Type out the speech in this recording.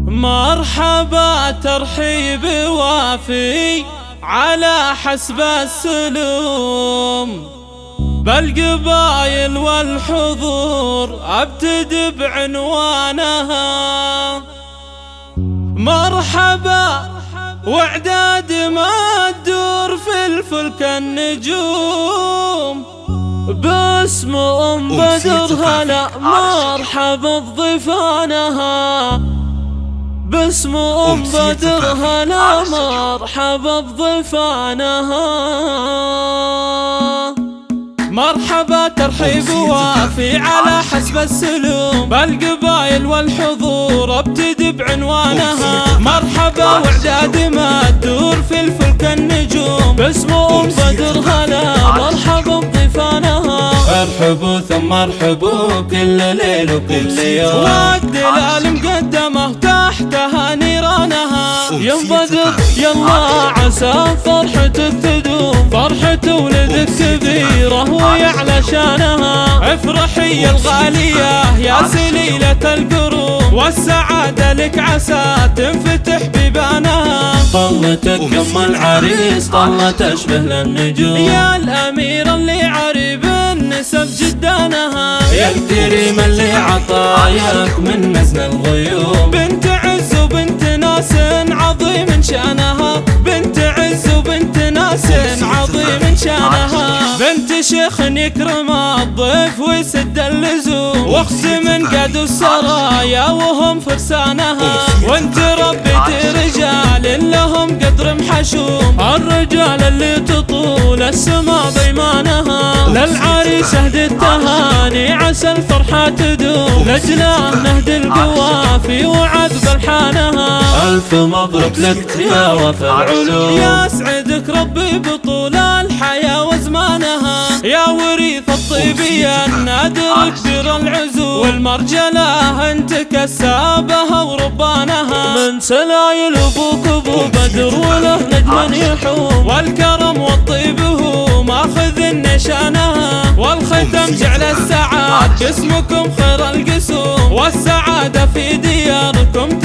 مرحبا ترحيب وافي على حسب السلوم، بالقبايل والحضور ابتدي بعنوانها. مرحبا واعداد ما تدور في الفلك النجوم، باسم بدر هلا مرحبا بضيفانها، باسم بدر هلا مرحبا بضيفانها. مرحبا ترحيب وافي على حسب السلوم، بالقبايل والحضور ابتدي بعنوانها. مرحبا واعداد ما تدور في الفلك النجوم، باسم بدر هلا مرحبا بضيفانها. ارحبوا ثم ارحبوا كل ليل وكل يوم، والدلال مقدمه تحتها نيرانها. يا بدر يلا عسى فرحتك تدوم، فرحة ولدك كبيرة ويعلى شانها. افرحي يا الغالية يا سليلة القروم، والسعادة لك عسى تنفتح بيبانها. طلتك ام العريس طلة تشبه للنجوم، يا الأمير اللي عريب النسب جدانها. يا الكريم اللي عطاياك من مزن الغيوم، بنت عز وبنت ناس عظيم شانها، بنت عز وبنت ناس عظيم شانها. بنت شيخ يكرم الضيف ويسد اللزوم، واخت من قد السرايا وهم فرسانها. وانت ربيتي رجال لهم قدر محشوم، الرجال اللي تطول السما بيمانها. للعريس اهدي التهاني عسى الفرحة تدوم، لجلال نهدي القوافي وعذب الحانها. الف مبروك لك يا وفا العلوم، يا سعدك ربي بطول الحياة وزمانها. يا وريث الطيبية النادر كبير العزوم، والمرجلة انت كسابها وربانها. من سلايل ابوك ابو بدر وله نجم يحوم، والكرم والطيب هو ماخذ النشانها. والختم جعل السعاد جسمكم خير القسوم، والسعادة في دياركم